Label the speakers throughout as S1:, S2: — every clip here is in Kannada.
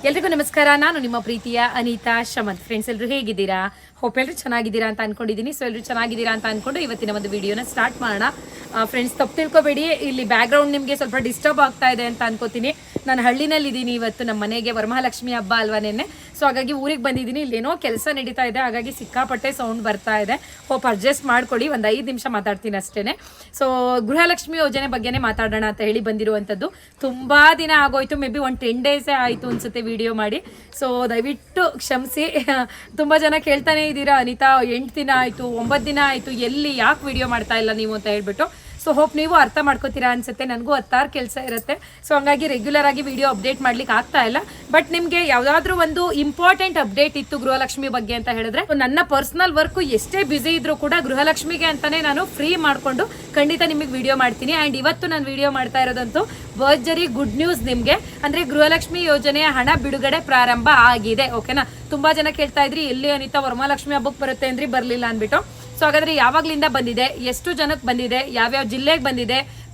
S1: ಎಲ್ರಿಗೂ ನಮಸ್ಕಾರ. ನಾನು ನಿಮ್ಮ ಪ್ರೀತಿಯ ಅನಿತಾ ಶಮಂತ್. ಫ್ರೆಂಡ್ಸ್, ಎಲ್ಲರೂ ಹೇಗಿದ್ದೀರಾ? ಹೋಪ್ ಎಲ್ಲರೂ ಚೆನ್ನಾಗಿದ್ದೀರಾ ಅಂತ ಅನ್ಕೊಂಡಿದ್ದೀನಿ. ಸೊ ಎಲ್ಲರೂ ಚೆನ್ನಾಗಿದ್ದೀರಾ ಅಂತ ಅನ್ಕೊಂಡು ಇವತ್ತಿನ ಒಂದು ವಿಡಿಯೋನ ಸ್ಟಾರ್ಟ್ ಮಾಡೋಣ. ಫ್ರೆಂಡ್ಸ್, ತಪ್ಪು ತಿಳ್ಕೊಬೇಡಿ, ಇಲ್ಲಿ ಬ್ಯಾಕ್ಗ್ರೌಂಡ್ ನಿಮಗೆ ಸ್ವಲ್ಪ ಡಿಸ್ಟರ್ಬ್ ಆಗ್ತಾ ಇದೆ ಅಂತ ಅನ್ಕೋತೀನಿ. ನಾನು ಹಳ್ಳಿನಲ್ಲಿ ಇದ್ದೀನಿ. ಇವತ್ತು ನಮ್ಮ ಮನೆಗೆ ವರಮಹಾಲಕ್ಷ್ಮಿ ಹಬ್ಬ ಅಲ್ವಾ ನೆನ್ನೆ. ಸೊ ಹಾಗಾಗಿ ಊರಿಗೆ ಬಂದಿದ್ದೀನಿ. ಇಲ್ಲೇನೋ ಕೆಲಸ ನಡೀತಾ ಇದೆ, ಹಾಗಾಗಿ ಸಿಕ್ಕಾಪಟ್ಟೆ ಸೌಂಡ್ ಬರ್ತಾ ಇದೆ. ಹೋಪ್ ಅಡ್ಜಸ್ಟ್ ಮಾಡ್ಕೊಳ್ಳಿ. ಒಂದು 5 ನಿಮಿಷ ಮಾತಾಡ್ತೀನಿ ಅಷ್ಟೇ. ಸೊ ಗೃಹಲಕ್ಷ್ಮಿ ಯೋಜನೆ ಬಗ್ಗೆನೇ ಮಾತಾಡೋಣ ಅಂತ ಹೇಳಿ ಬಂದಿರುವಂಥದ್ದು. ತುಂಬ ದಿನ ಆಗೋಯ್ತು, ಮೇ ಬಿ ಒಂದು 10 ಡೇಸೇ ಆಯಿತು ಅನ್ಸುತ್ತೆ ವಿಡಿಯೋ ಮಾಡಿ. ಸೊ ದಯವಿಟ್ಟು ಕ್ಷಮಿಸಿ. ತುಂಬ ಜನ ಕೇಳ್ತಾನೆ ಇದ್ದೀರಾ, ಅನಿತಾ 8 ದಿನ ಆಯಿತು, 9 ದಿನ ಆಯಿತು, ಎಲ್ಲಿ ಯಾಕೆ ವಿಡಿಯೋ ಮಾಡ್ತಾ ಇಲ್ಲ ನೀವು ಅಂತ ಹೇಳ್ಬಿಟ್ಟು. ಸೊ ಹೋಪ್ ನೀವು ಅರ್ಥ ಮಾಡ್ಕೋತೀರಾ ಅನ್ಸುತ್ತೆ. ನನಗೂ 10 ಕೆಲಸ ಇರುತ್ತೆ. ಸೊ ಹಂಗಾಗಿ ರೆಗ್ಯುಲರ್ ಆಗಿ ವಿಡಿಯೋ ಅಪ್ಡೇಟ್ ಮಾಡ್ಲಿಕ್ಕೆ ಆಗ್ತಾ ಇಲ್ಲ. ಬಟ್ ನಿಮಗೆ ಯಾವುದಾದ್ರೂ ಒಂದು ಇಂಪಾರ್ಟೆಂಟ್ ಅಪ್ಡೇಟ್ ಇತ್ತು ಗೃಹಲಕ್ಷ್ಮಿ ಬಗ್ಗೆ ಅಂತ ಹೇಳಿದ್ರೆ, ನನ್ನ ಪರ್ಸನಲ್ ವರ್ಕ್ ಎಷ್ಟೇ ಬ್ಯುಸಿ ಇದ್ರೂ ಕೂಡ ಗೃಹಲಕ್ಷ್ಮಿಗೆ ಅಂತಾನೆ ನಾನು ಫ್ರೀ ಮಾಡಿಕೊಂಡು ಖಂಡಿತ ನಿಮಗೆ ವಿಡಿಯೋ ಮಾಡ್ತೀನಿ. ಆ್ಯಂಡ್ ಇವತ್ತು ನಾನು ವಿಡಿಯೋ ಮಾಡ್ತಾ ಇರೋದಂತೂ ಭರ್ಜರಿ ಗುಡ್ ನ್ಯೂಸ್ ನಿಮಗೆ. ಅಂದರೆ ಗೃಹಲಕ್ಷ್ಮಿ ಯೋಜನೆಯ ಹಣ ಬಿಡುಗಡೆ ಪ್ರಾರಂಭ ಆಗಿದೆ. ಓಕೆನಾ? ತುಂಬ ಜನ ಕೇಳ್ತಾ ಇದ್ರಿ, ಎಲ್ಲಿ ಅನಿತಾ ವರಮಹಾಲಕ್ಷ್ಮಿ ಹಬ್ಬಕ್ಕೆ ಬರುತ್ತೆ ಅಂದ್ರಿ, ಬರಲಿಲ್ಲ ಅಂದ್ಬಿಟ್ಟು. ಸೊ ಹಾಗಾದ್ರೆ ಯಾವಾಗ್ಲಿಂದ ಬಂದಿದೆ, ಎಷ್ಟು ಜನಕ್ಕೆ ಬಂದಿದೆ, ಯಾವ್ಯಾವ ಜಿಲ್ಲೆಗೆ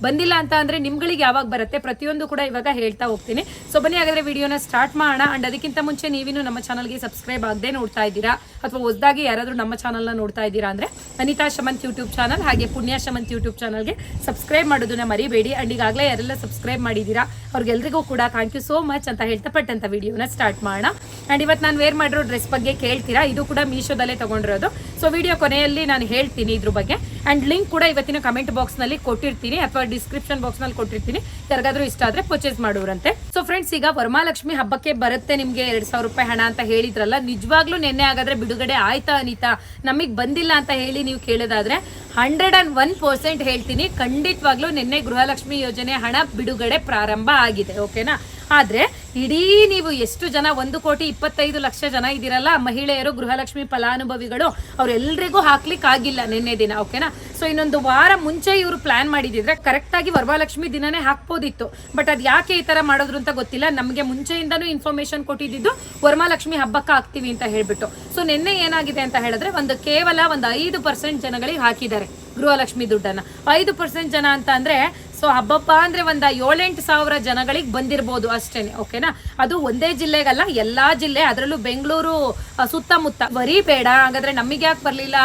S1: ಬಂದಿಲ್ಲ ಅಂತ ಅಂದ್ರೆ ನಿಮ್ಗಳಿಗೆ ಯಾವಾಗ ಬರುತ್ತೆ, ಪ್ರತಿಯೊಂದು ಕೂಡ ಇವಾಗ ಹೇಳ್ತಾ ಹೋಗ್ತೀನಿ. ಸೊ ಬನ್ನಿ ಹಾಗಾದ್ರೆ ವಿಡಿಯೋನ ಸ್ಟಾರ್ಟ್ ಮಾಡೋಣ. ಅಂಡ್ ಅದಕ್ಕಿಂತ ಮುಂಚೆ ನೀವಿನ್ನು ನಮ್ಮ ಚಾನಲ್ಗೆ ಸಬ್ಸ್ಕ್ರೈಬ್ ಆಗದೆ ನೋಡ್ತಾ ಇದ್ದೀರಾ ಅಥವಾ ಹೊಸದಾಗಿ ಯಾರಾದ್ರೂ ನಮ್ಮ ಚಾನಲ್ನ ನೋಡ್ತಾ ಇದ್ದೀರಾ ಅಂದ್ರೆ ಅನಿತಾ ಶಮಂತ್ ಯೂಟ್ಯೂಬ್ ಚಾನಲ್ ಹಾಗೆ ಪುಣ್ಯ ಶಮಂತ್ ಯೂಟ್ಯೂಬ್ ಚಾನಲ್ಗೆ ಸಬ್ಸ್ಕ್ರೈಬ್ ಮಾಡೋದನ್ನ ಮರಿಬೇಡಿ. ಅಂಡ್ ಈಗಾಗಲೇ ಯಾರೆಲ್ಲ ಸಬ್ಸ್ಕ್ರೈಬ್ ಮಾಡಿದ್ದೀರಾ ಅವ್ರಿಗೆಲ್ರಿಗೂ ಕೂಡ ಥ್ಯಾಂಕ್ ಯು ಸೋ ಮಚ್ ಅಂತ ಹೇಳ್ತಾ ಪಟ್ಟಂತ ವಿಡಿಯೋನ ಸ್ಟಾರ್ಟ್ ಮಾಡೋಣ. ಅಂಡ್ ಇವತ್ತು ನಾನು ವೇರ್ ಮಾಡಿರೋ ಡ್ರೆಸ್ ಬಗ್ಗೆ ಕೇಳ್ತೀರಾ. ಇದು ಕೂಡ ಮೀಶೋದಲ್ಲೇ ತಗೊಂಡಿರೋದು. ಸೊ ವಿಡಿಯೋ ಕೊನೆಯಲ್ಲಿ ನಾನು ಹೇಳ್ತೀನಿ ಇದ್ರ ಬಗ್ಗೆ. ಅಂಡ್ ಲಿಂಕ್ ಕೂಡ ಇವತ್ತಿನ ಕಮೆಂಟ್ ಬಾಕ್ಸ್ ನಲ್ಲಿ ಕೊಟ್ಟಿರ್ತೀನಿ ಅಥವಾ ಡಿಸ್ಕ್ರಿಪ್ಷನ್ ಬಾಕ್ಸ್ ನಲ್ಲಿ ಕೊಟ್ಟಿರ್ತೀನಿ. ಯಾರಿಗಾದ್ರೂ ಇಷ್ಟ ಆದ್ರೆ ಪರ್ಚೇಸ್ ಮಾಡೋರಂತೆ. ಸೊ ಫ್ರೆಂಡ್ಸ್, ಈಗ ವರಮಹಾಲಕ್ಷ್ಮಿ ಹಬ್ಬಕ್ಕೆ ಬರುತ್ತೆ ನಿಮ್ಗೆ 2,000 ರೂಪಾಯಿ ಹಣ ಅಂತ ಹೇಳಿದ್ರಲ್ಲ, ನಿಜವಾಗ್ಲೂ ನಿನ್ನೆ ಹಾಗಾದ್ರೆ ಬಿಡುಗಡೆ ಆಯ್ತಾ ಅನಿತಾ, ನಮಗ್ ಬಂದಿಲ್ಲ ಅಂತ ಹೇಳಿ ನೀವು ಕೇಳೋದಾದ್ರೆ 101% ಹೇಳ್ತೀನಿ, ಖಂಡಿತವಾಗ್ಲೂ ನಿನ್ನೆ ಗೃಹಲಕ್ಷ್ಮಿ ಯೋಜನೆ ಹಣ ಬಿಡುಗಡೆ ಪ್ರಾರಂಭ ಆಗಿದೆ. ಓಕೆನಾ? ಆದ್ರೆ ಇಡೀ ನೀವು ಎಷ್ಟು ಜನ 1,25,00,000 ಜನ ಇದ್ದೀರಲ್ಲ ಮಹಿಳೆಯರು, ಗೃಹಲಕ್ಷ್ಮಿ ಫಲಾನುಭವಿಗಳು, ಅವ್ರೆಲ್ರಿಗೂ ಹಾಕ್ಲಿಕ್ಕೆ ಆಗಿಲ್ಲ ನಿನ್ನೆ ದಿನ. ಓಕೆನಾ? ಸೊ ಇನ್ನೊಂದು ವಾರ ಮುಂಚೆ ಇವರು ಪ್ಲಾನ್ ಮಾಡಿದಿದ್ರೆ ಕರೆಕ್ಟ್ ಆಗಿ ವರಮಹಾಲಕ್ಷ್ಮಿ ದಿನನೇ ಹಾಕ್ಬೋದಿತ್ತು. ಬಟ್ ಅದ್ ಯಾಕೆ ಈ ತರ ಮಾಡಿದ್ರು ಅಂತ ಗೊತ್ತಿಲ್ಲ. ನಮಗೆ ಮುಂಚೆಯಿಂದನೂ ಇನ್ಫಾರ್ಮೇಶನ್ ಕೊಟ್ಟಿದ್ದು ವರಮಹಾಲಕ್ಷ್ಮಿ ಹಬ್ಬಕ್ಕೆ ಹಾಕ್ತೀವಿ ಅಂತ ಹೇಳ್ಬಿಟ್ಟು. ಸೊ ನಿನ್ನೆ ಏನಾಗಿದೆ ಅಂತ ಹೇಳಿದ್ರೆ ಕೇವಲ ಒಂದು 5% ಜನಗಳಿಗೆ ಹಾಕಿದ್ದಾರೆ ಗೃಹಲಕ್ಷ್ಮಿ ದುಡ್ಡನ್ನ. 5% ಜನ ಅಂತ ಅಂದ್ರೆ ಸೊ ಹಬ್ಬಪ್ಪ ಅಂದ್ರೆ ಒಂದು 7-8 ಸಾವಿರ ಜನಗಳಿಗೆ ಬಂದಿರಬಹುದು ಅಷ್ಟೇನೆ. ಓಕೆನಾ? ಅದು ಒಂದೇ ಜಿಲ್ಲೆಗಲ್ಲ, ಎಲ್ಲಾ ಜಿಲ್ಲೆ, ಅದರಲ್ಲೂ ಬೆಂಗಳೂರು ಸುತ್ತಮುತ್ತ. ಬರೀ ಬೇಡ ಹಾಗಾದ್ರೆ ನಮಗೆ ಯಾಕೆ ಬರ್ಲಿಲ್ಲ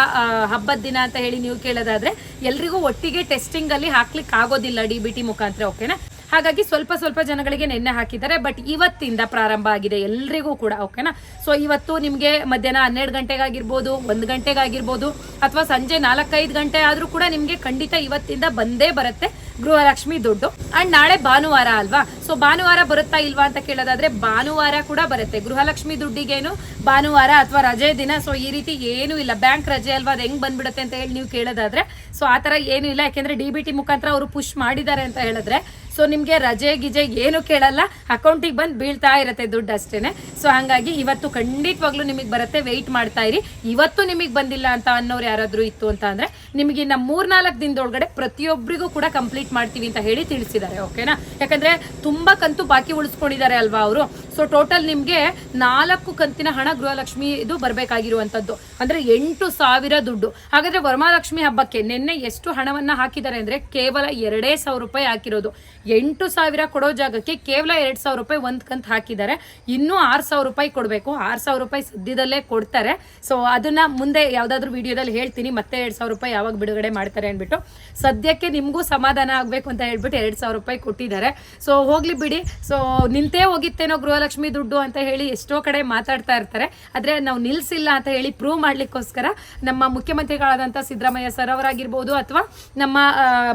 S1: ಹಬ್ಬದ ದಿನ ಅಂತ ಹೇಳಿ ನೀವು ಕೇಳೋದಾದ್ರೆ, ಎಲ್ರಿಗೂ ಒಟ್ಟಿಗೆ ಟೆಸ್ಟಿಂಗ್ ಅಲ್ಲಿ ಹಾಕ್ಲಿಕ್ಕೆ ಆಗೋದಿಲ್ಲ DBT ಮುಖಾಂತರ. ಓಕೆನಾ? ಹಾಗಾಗಿ ಸ್ವಲ್ಪ ಜನಗಳಿಗೆ ನಿನ್ನೆ ಹಾಕಿದ್ದಾರೆ. ಬಟ್ ಇವತ್ತಿಂದ ಪ್ರಾರಂಭ ಆಗಿದೆ ಎಲ್ರಿಗೂ ಕೂಡ. ಓಕೆನಾ? ಸೊ ಇವತ್ತು ನಿಮಗೆ ಮಧ್ಯಾಹ್ನ 12 ಗಂಟೆಗಾಗಿರ್ಬೋದು, 1 ಗಂಟೆಗಾಗಿರ್ಬೋದು, ಅಥವಾ ಸಂಜೆ 4-5 ಗಂಟೆ ಆದ್ರೂ ಕೂಡ ನಿಮ್ಗೆ ಖಂಡಿತ ಇವತ್ತಿಂದ ಬಂದೇ ಬರುತ್ತೆ ಗೃಹಲಕ್ಷ್ಮಿ ದುಡ್ಡು. ಅಂಡ್ ನಾಳೆ ಭಾನುವಾರ ಅಲ್ವಾ? ಸೊ ಭಾನುವಾರ ಬರುತ್ತಾ ಇಲ್ವಾ ಅಂತ ಕೇಳೋದಾದ್ರೆ ಭಾನುವಾರ ಕೂಡ ಬರುತ್ತೆ. ಗೃಹಲಕ್ಷ್ಮಿ ದುಡ್ಡಿಗೇನು ಭಾನುವಾರ ಅಥವಾ ರಜೆ ದಿನ ಸೊ ಈ ರೀತಿ ಏನು ಇಲ್ಲ. ಬ್ಯಾಂಕ್ ರಜೆ ಅಲ್ವಾ, ಅದು ಹೆಂಗ್ ಬಂದ್ಬಿಡುತ್ತೆ ಅಂತ ಹೇಳಿ ನೀವು ಕೇಳೋದಾದ್ರೆ ಸೊ ಆ ತರ ಏನು ಇಲ್ಲ. ಯಾಕೆಂದ್ರೆ DBT ಮುಖಾಂತರ ಅವರು ಪುಷ್ ಮಾಡಿದ್ದಾರೆ ಅಂತ ಹೇಳಿದ್ರೆ ಸೊ ನಿಮ್ಗೆ ರಜೆ ಗಿಜೆ ಏನು ಕೇಳಲ್ಲ, ಅಕೌಂಟಿಗೆ ಬಂದು ಬೀಳ್ತಾ ಇರುತ್ತೆ ದುಡ್ಡು ಅಷ್ಟೇನೆ. ಸೊ ಹಂಗಾಗಿ ಇವತ್ತು ಖಂಡಿತವಾಗ್ಲೂ ನಿಮಗೆ ಬರುತ್ತೆ, ವೆಯ್ಟ್ ಮಾಡ್ತಾ ಇರಿ. ಇವತ್ತು ನಿಮಗೆ ಬಂದಿಲ್ಲ ಅಂತ ಅನ್ನೋರು ಯಾರಾದ್ರೂ ಇತ್ತು ಅಂತ ಅಂದ್ರೆ ನಿಮಗೆ ಇನ್ನ 3-4 ದಿನದೊಳಗಡೆ ಪ್ರತಿಯೊಬ್ಬರಿಗೂ ಕೂಡ ಕಂಪ್ಲೀಟ್ ಮಾಡ್ತೀವಿ ಅಂತ ಹೇಳಿ ತಿಳಿಸಿದ್ದಾರೆ. ಓಕೆನಾ? ಯಾಕಂದ್ರೆ ತುಂಬಾ ಕಂತು ಬಾಕಿ ಉಳಿಸ್ಕೊಂಡಿದ್ದಾರೆ ಅಲ್ವಾ ಅವರು. ಸೊ ಟೋಟಲ್ ನಿಮ್ಗೆ 4 ಕಂತಿನ ಹಣ ಗೃಹಲಕ್ಷ್ಮಿ ಇದು ಬರ್ಬೇಕಾಗಿರುವಂತದ್ದು, ಅಂದ್ರೆ 8,000 ದುಡ್ಡು. ಹಾಗಾದ್ರೆ ವರಮಹಾಲಕ್ಷ್ಮಿ ಹಬ್ಬಕ್ಕೆ ನಿನ್ನೆ ಎಷ್ಟು ಹಣವನ್ನ ಹಾಕಿದ್ದಾರೆ ಅಂದ್ರೆ ಕೇವಲ 2,000 ರೂಪಾಯಿ ಹಾಕಿರೋದು. 8,000 ಕೊಡೋ ಜಾಗಕ್ಕೆ ಕೇವಲ 2,000 ರೂಪಾಯಿ ಒಂದ್ ಕಂತ್ ಹಾಕಿದ್ದಾರೆ. ಇನ್ನೂ 6,000 ರೂಪಾಯಿ ಕೊಡ್ಬೇಕು. 6,000 ರೂಪಾಯಿ ಸದ್ಯದಲ್ಲೇ ಕೊಡ್ತಾರೆ. ಸೊ ಅದನ್ನ ಮುಂದೆ ಯಾವ್ದಾದ್ರು ವಿಡಿಯೋದಲ್ಲಿ ಹೇಳ್ತೀನಿ, ಮತ್ತೆ 2,000 ರೂಪಾಯಿ ಯಾವಾಗ ಬಿಡುಗಡೆ ಮಾಡ್ತಾರೆ ಅನ್ಬಿಟ್ಟು. ಸದ್ಯಕ್ಕೆ ನಿಮ್ಗೂ ಸಮಾಧಾನ ಆಗ್ಬೇಕು ಅಂತ ಹೇಳ್ಬಿಟ್ಟು 2,000 ರೂಪಾಯಿ ಕೊಟ್ಟಿದ್ದಾರೆ. ಸೊ ಹೋಗ್ಲಿ ಬಿಡಿ. ಸೊ ನಿಂತೇ ಹೋಗಿತ್ತೇನೋ ಗೃಹಲಕ್ಷ್ಮಿ ದುಡ್ಡು ಅಂತ ಹೇಳಿ ಎಷ್ಟೋ ಕಡೆ ಮಾತಾಡ್ತಾ ಇರ್ತಾರೆ. ಆದ್ರೆ ನಾವು ನಿಲ್ಸಿಲ್ಲ ಅಂತ ಹೇಳಿ ಪ್ರೂವ್ ಮಾಡ್ಲಿಕ್ಕೋಸ್ಕರ ನಮ್ಮ ಮುಖ್ಯಮಂತ್ರಿಗಳಾದಂಥ ಸಿದ್ದರಾಮಯ್ಯ ಸರ್ ಅವರಾಗಿರ್ಬೋದು, ಅಥವಾ ನಮ್ಮ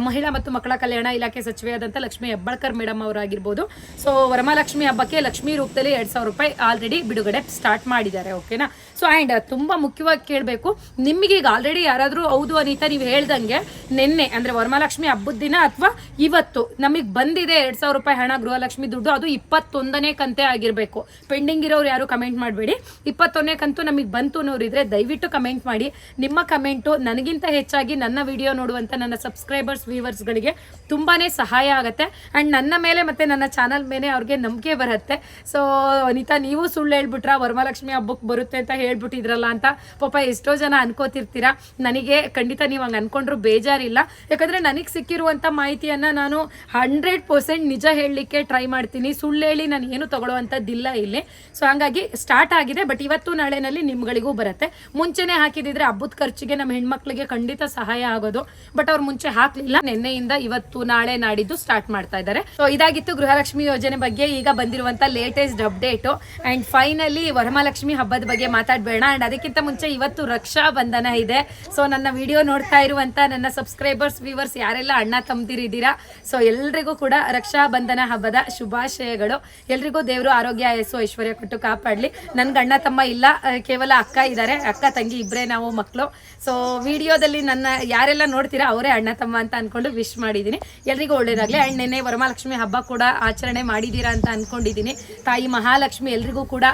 S1: ಮಹಿಳಾ ಮತ್ತು ಮಕ್ಕಳ ಕಲ್ಯಾಣ ಇಲಾಖೆ ಸಚಿವೆಯಾದಂಥ ಲಕ್ಷ್ಮೀ ಹೆಬ್ಬಾಳ್ಕರ್ ಮೇಡಮ್ ಅವರಾಗಿರ್ಬೋದು. ಸೊ ವರಮಹಾಲಕ್ಷ್ಮಿ ಹಬ್ಬಕ್ಕೆ ಲಕ್ಷ್ಮೀ ರೂಪದಲ್ಲಿ 2,000 ರೂಪಾಯಿ ಆಲ್ರೆಡಿ ಬಿಡುಗಡೆ ಸ್ಟಾರ್ಟ್ ಮಾಡಿದ್ದಾರೆ. ಓಕೆನಾ? ಸೊ ಆ್ಯಂಡ್ ತುಂಬಾ ಮುಖ್ಯವಾಗಿ ಕೇಳಬೇಕು, ನಿಮಗೆ ಈಗ ಆಲ್ರೆಡಿ ಯಾರಾದರೂ ಹೌದು ಅನಿತಾ ನೀವು ಹೇಳ್ದಂಗೆ ನಿನ್ನೆ ಅಂದ್ರೆ ವರಮಹಾಲಕ್ಷ್ಮಿ ಹಬ್ಬದ ದಿನ ಅಥವಾ ಇವತ್ತು ನಮಗೆ ಬಂದಿದೆ 2,000 ರೂಪಾಯಿ ಹಣ ಗೃಹಲಕ್ಷ್ಮಿ ದುಡ್ಡು, ಅದು 21ನೇ ಕಂತೆ ಆಗಿರಬೇಕು. ಪೆಂಡಿಂಗ್ ಇರೋರು ಯಾರು ಕಮೆಂಟ್ ಮಾಡಬೇಡಿ. 21ನೇ ಕಂತು ನಮಗೆ ಬಂತು ಅನ್ನೋರಿದ್ರೆ ದಯವಿಟ್ಟು ಕಮೆಂಟ್ ಮಾಡಿ. ನಿಮ್ಮ ಕಮೆಂಟು ನನಗಿಂತ ಹೆಚ್ಚಾಗಿ ನನ್ನ ವಿಡಿಯೋ ನೋಡುವಂತ ನನ್ನ ಸಬ್ಸ್ಕ್ರೈಬರ್ಸ್ ವ್ಯೂವರ್ಸ್ಗಳಿಗೆ ತುಂಬಾನೇ ಸಹಾಯ ಆಗುತ್ತೆ. ಆ್ಯಂಡ್ ನನ್ನ ಮೇಲೆ ಮತ್ತು ನನ್ನ ಚಾನಲ್ ಮೇಲೆ ಅವ್ರಿಗೆ ನಂಬಿಕೆ ಬರುತ್ತೆ. ಸೊ ಅನಿತಾ ನೀವು ಸುಳ್ಳು ಹೇಳ್ಬಿಟ್ರಾ ವರಮಹಾಲಕ್ಷ್ಮಿ ಹಬ್ಬಕ್ಕೆ ಬರುತ್ತೆ ಅಂತ ಹೇಳ್ಬಿಟ್ಟಿದ್ರಲ್ಲ ಅಂತ ಪಾಪ ಎಷ್ಟೋ ಜನ ಅನ್ಕೋತಿರ್ತೀರಾ. ನನಗೆ ಖಂಡಿತ ನೀವು ಹಂಗೆ ಅನ್ಕೊಂಡ್ರು ಬೇಜಾರಿಲ್ಲ, ಯಾಕಂದರೆ ನನಗೆ ಸಿಕ್ಕಿರುವಂಥ ಮಾಹಿತಿಯನ್ನು ನಾನು 100% ನಿಜ ಹೇಳಲಿಕ್ಕೆ ಟ್ರೈ ಮಾಡ್ತೀನಿ. ಸುಳ್ಳು ಹೇಳಿ ನಾನು ಏನು ತೊಗೊಳ್ಳೋವಂಥದ್ದಿಲ್ಲ ಇಲ್ಲಿ. ಸೊ ಹಾಗಾಗಿ ಸ್ಟಾರ್ಟ್ ಆಗಿದೆ, ಬಟ್ ಇವತ್ತು ನಾಳೆನಲ್ಲಿ ನಿಮ್ಗಳಿಗೂ ಬರುತ್ತೆ. ಮುಂಚೆನೇ ಹಾಕಿದಿದ್ರೆ ಹಬ್ಬದ ಖರ್ಚಿಗೆ ನಮ್ಮ ಹೆಣ್ಮಕ್ಳಿಗೆ ಖಂಡಿತ ಸಹಾಯ ಆಗೋದು, ಬಟ್ ಅವ್ರು ಮುಂಚೆ ಹಾಕ್ಲಿಲ್ಲ. ನಿನ್ನೆಯಿಂದ ಇವತ್ತು ನಾಳೆ ನಾಡಿದ್ದು ಸ್ಟಾರ್ಟ್ ಮಾಡ್ತಾ ಇದ್ದಾರೆ. ಸೊ ಇದಾಗಿತ್ತು ಗೃಹಲಕ್ಷ್ಮಿ ಯೋಜನೆ ಬಗ್ಗೆ ಈಗ ಬಂದಿರುವಂತ latest update. And finally Varamahalakshmi ಹಬ್ಬದ ಬಗ್ಗೆ ಮಾತಾಡಬೇಡ. ಅಂಡ್ ಅದಕ್ಕಿಂತ ಮುಂಚೆ ಇವತ್ತು ರಕ್ಷಾ ಬಂಧನ ಇದೆ. ಸೊ ನನ್ನ ವಿಡಿಯೋ ನೋಡ್ತಾ ಇರುವಂತ ನನ್ನ ಸಬ್ಸ್ಕ್ರೈಬರ್ಸ್ ವ್ಯೂವರ್ಸ್ ಯಾರೆಲ್ಲ ಅಣ್ಣ ತಮ್ಮದಿರಿದ್ದೀರಾ, ಸೊ ಎಲ್ರಿಗೂ ಕೂಡ ರಕ್ಷಾ ಬಂಧನ ಹಬ್ಬದ ಶುಭಾಶಯಗಳು. ಎಲ್ರಿಗೂ ದೇವರು ಆರೋಗ್ಯ ಆಯಸ್ಸು ಐಶ್ವರ್ಯ ಕೊಟ್ಟು ಕಾಪಾಡಲಿ. ನನ್ಗೆ ಅಣ್ಣ ತಮ್ಮ ಇಲ್ಲ, ಕೇವಲ ಅಕ್ಕ ಇದ್ದಾರೆ. ಅಕ್ಕ ತಂಗಿ ಇಬ್ಬರೇ ನಾವು ಮಕ್ಕಳು. ಸೊ ವಿಡಿಯೋದಲ್ಲಿ ನನ್ನ ಯಾರೆಲ್ಲ ನೋಡ್ತೀರಾ ಅವರೇ ಅಣ್ಣ ತಮ್ಮ ಅಂತ ಅನ್ಕೊಂಡು ವಿಶ್ ಮಾಡಿದ್ದೀನಿ. ಎಲ್ರಿಗೂ ಒಳ್ಳೇದಾಗಲಿ. ಆ್ಯಂಡ್ ನಿನ್ನೆ ವರಮಹಾಲಕ್ಷ್ಮಿ ಹಬ್ಬ ಕೂಡ ಆಚರಣೆ ಮಾಡಿದ್ದೀರಾ ಅಂತ ಅನ್ಕೊಂಡಿದ್ದೀನಿ. ತಾಯಿ ಮಹಾಲಕ್ಷ್ಮಿ ಎಲ್ರಿಗೂ ಕೂಡ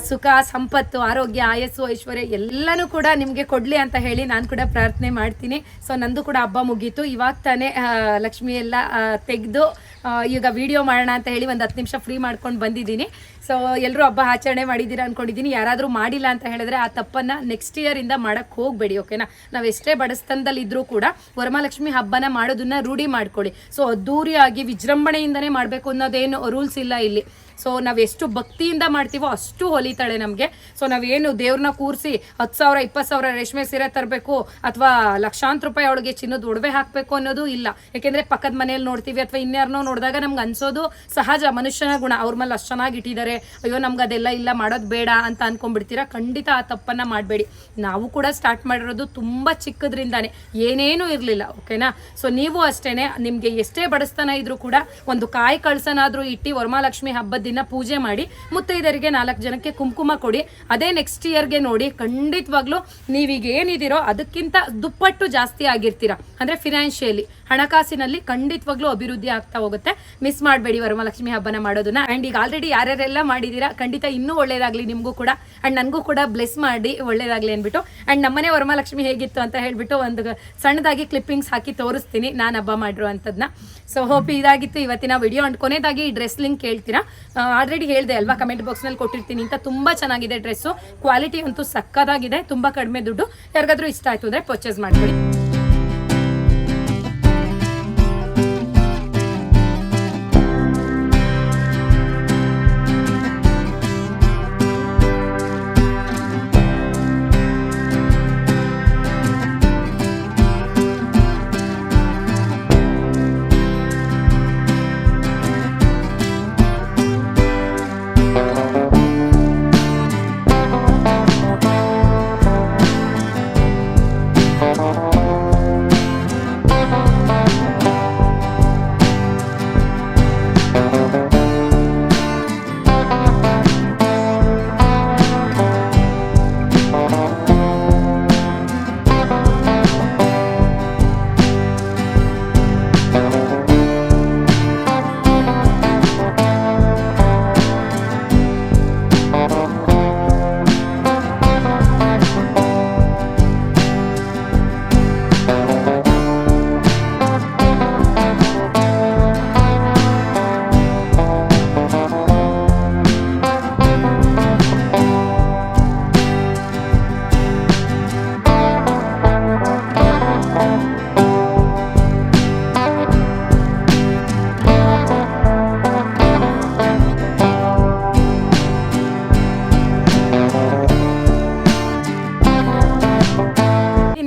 S1: ಸುಖ ಸಂಪತ್ತು ಆರೋಗ್ಯ ಆಯಸ್ಸು ಐಶ್ವರ್ಯ ಎಲ್ಲನೂ ಕೂಡ ನಿಮಗೆ ಕೊಡಲಿ ಅಂತ ಹೇಳಿ ನಾನು ಕೂಡ ಪ್ರಾರ್ಥನೆ ಮಾಡ್ತೀನಿ. ಸೊ ನಂದು ಕೂಡ ಹಬ್ಬ ಮುಗೀತು. ಇವಾಗ ತಾನೇ ಲಕ್ಷ್ಮಿ ಎಲ್ಲ ತೆಗೆದು ಈಗ ವಿಡಿಯೋ ಮಾಡೋಣ ಅಂತ ಹೇಳಿ ಒಂದು 10 ನಿಮಿಷ ಫ್ರೀ ಮಾಡ್ಕೊಂಡು ಬಂದಿದ್ದೀನಿ. ಸೊ ಎಲ್ಲರೂ ಹಬ್ಬ ಆಚರಣೆ ಮಾಡಿದ್ದೀರಾ ಅಂದ್ಕೊಂಡಿದ್ದೀನಿ. ಯಾರಾದರೂ ಮಾಡಿಲ್ಲ ಅಂತ ಹೇಳಿದ್ರೆ ಆ ತಪ್ಪನ್ನು ನೆಕ್ಸ್ಟ್ ಇಯರಿಂದ ಮಾಡೋಕ್ಕೆ ಹೋಗಬೇಡಿ, ಓಕೆನಾ. ನಾವು ಎಷ್ಟೇ ಬಡಸ್ತನದಲ್ಲಿ ಇದ್ರೂ ಕೂಡ ವರಮಹಾಲಕ್ಷ್ಮಿ ಹಬ್ಬನ ಮಾಡೋದನ್ನ ರೂಢಿ ಮಾಡ್ಕೊಳ್ಳಿ. ಸೊ ಅದ್ದೂರಿಯಾಗಿ ವಿಜೃಂಭಣೆಯಿಂದನೇ ಮಾಡಬೇಕು ಅನ್ನೋದೇನು ರೂಲ್ಸ್ ಇಲ್ಲ ಇಲ್ಲಿ. ಸೊ ನಾವು ಎಷ್ಟು ಭಕ್ತಿಯಿಂದ ಮಾಡ್ತೀವೋ ಅಷ್ಟು ಹೊಲಿತಾಳೆ ನಮಗೆ. ಸೊ ನಾವೇನು ದೇವ್ರನ್ನ ಕೂರಿಸಿ 10,000 20,000 ರೇಷ್ಮೆ ಸೀರೆ ತರಬೇಕು ಅಥವಾ ಲಕ್ಷಾಂತರ ರೂಪಾಯಿ ಅವಳಿಗೆ ಚಿನ್ನದ ಒಡವೆ ಹಾಕಬೇಕು ಅನ್ನೋದು ಇಲ್ಲ. ಯಾಕೆಂದರೆ ಪಕ್ಕದ ಮನೇಲಿ ನೋಡ್ತೀವಿ ಅಥವಾ ಇನ್ಯಾರನ್ನೋ ನೋಡಿದಾಗ ನಮ್ಗೆ ಅನ್ಸೋದು ಸಹಜ, ಮನುಷ್ಯನ ಗುಣ. ಅವ್ರ ಮೇಲೆ ಅಷ್ಟು ಚೆನ್ನಾಗಿ ಇಟ್ಟಿದ್ದಾರೆ, ಅಯ್ಯೋ ನಮ್ಗೆ ಅದೆಲ್ಲ ಇಲ್ಲ ಮಾಡೋದು ಬೇಡ ಅಂತ ಅನ್ಕೊಂಡ್ಬಿಡ್ತೀರಾ. ಖಂಡಿತ ಆ ತಪ್ಪನ್ನು ಮಾಡಬೇಡಿ. ನಾವು ಕೂಡ ಸ್ಟಾರ್ಟ್ ಮಾಡಿರೋದು ತುಂಬ ಚಿಕ್ಕದ್ರಿಂದಾನೆ, ಏನೇನೂ ಇರಲಿಲ್ಲ, ಓಕೆನಾ. ಸೊ ನೀವು ಅಷ್ಟೇ, ನಿಮಗೆ ಎಷ್ಟೇ ಬಡಸ್ತನ ಇದ್ರೂ ಕೂಡ ಒಂದು ಕಾಯಿ ಕಳ್ಸನಾದರೂ ಇಟ್ಟು ವರಮಹಾಲಕ್ಷ್ಮಿ ಹಬ್ಬದ ದಿನ ಪೂಜೆ ಮಾಡಿ ಮುತ್ತೈದರಿಗೆ 4 ಜನಕ್ಕೆ ಕುಂಕುಮ ಕೊಡಿ. ಅದೇ ನೆಕ್ಸ್ಟ್ ಇಯರ್ಗೆ ನೋಡಿ ಖಂಡಿತವಾಗ್ಲೂ ನೀವೀಗ ಏನಿದ್ದೀರೋ ಅದಕ್ಕಿಂತ ದುಪ್ಪಟ್ಟು ಜಾಸ್ತಿ ಆಗಿರ್ತೀರಾ. ಅಂದರೆ ಫಿನಾನ್ಷಿಯಲಿ, ಹಣಕಾಸಿನಲ್ಲಿ ಖಂಡಿತವಾಗ್ಲೂ ಅಭಿವೃದ್ಧಿ ಆಗ್ತಾ ಹೋಗುತ್ತೆ. ಮಿಸ್ ಮಾಡಬೇಡಿ ವರಮಹಾಲಕ್ಷ್ಮಿ ಹಬ್ಬನ ಮಾಡೋದನ್ನ. ಆ್ಯಂಡ್ ಈಗ ಆಲ್ರೆಡಿ ಯಾರ್ಯಾರೆಲ್ಲ ಮಾಡಿದ್ದೀರಾ ಖಂಡಿತ ಇನ್ನೂ ಒಳ್ಳೇದಾಗಲಿ ನಿಮಗೂ ಕೂಡ. ಆ್ಯಂಡ್ ನನಗೂ ಕೂಡ ಬ್ಲೆಸ್ ಮಾಡಿ ಒಳ್ಳೇದಾಗಲಿ ಅಂದ್ಬಿಟ್ಟು. ಆ್ಯಂಡ್ ನಮ್ಮನೆ ವರಮಹಾಲಕ್ಷ್ಮಿ ಹೇಗಿತ್ತು ಅಂತ ಹೇಳ್ಬಿಟ್ಟು ಒಂದು ಸಣ್ಣದಾಗಿ ಕ್ಲಿಪ್ಪಿಂಗ್ಸ್ ಹಾಕಿ ತೋರಿಸ್ತೀನಿ ನಾನು ಹಬ್ಬ ಮಾಡಿರುವಂಥದ್ದನ್ನ. ಸೊ ಹೋಪ್ ಇದಾಗಿತ್ತು ಇವತ್ತಿನ ವಿಡಿಯೋ. ಅಂಡ್ ಕೊನೆಯದಾಗಿ ಈ ಡ್ರೆಸ್ ಲಿಂಕ್ ಕೇಳ್ತೀರಾ. ಆಲ್ರೆಡಿ ಹೇಳಿದೆ ಅಲ್ವಾ, ಕಮೆಂಟ್ ಬಾಕ್ಸ್ನಲ್ಲಿ ಕೊಟ್ಟಿರ್ತೀನಿ ಅಂತ. ತುಂಬ ಚೆನ್ನಾಗಿದೆ ಡ್ರೆಸ್ಸು, ಕ್ವಾಲಿಟಿ ಅಂತೂ ಸಕ್ಕತ್ತಾಗಿದೆ, ತುಂಬ ಕಡಿಮೆ ದುಡ್ಡು. ಯಾರಿಗಾದ್ರೂ ಇಷ್ಟ ಆಯಿತು ಅಂದರೆ ಪರ್ಚೇಸ್ ಮಾಡ್ಕೊಳ್ಳಿ.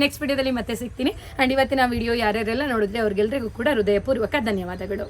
S1: ನೆಕ್ಸ್ಟ್ ವಿಡಿಯೋದಲ್ಲಿ ಮತ್ತೆ ಸಿಗ್ತೀನಿ. ಆ್ಯಂಡ್ ಇವತ್ತಿನ ವಿಡಿಯೋ ಯಾರ್ಯಾರೆಲ್ಲ ನೋಡಿದ್ರೆ ಅವ್ರಿಗೆಲ್ರಿಗೂ ಕೂಡ ಹೃದಯಪೂರ್ವಕ ಧನ್ಯವಾದಗಳು.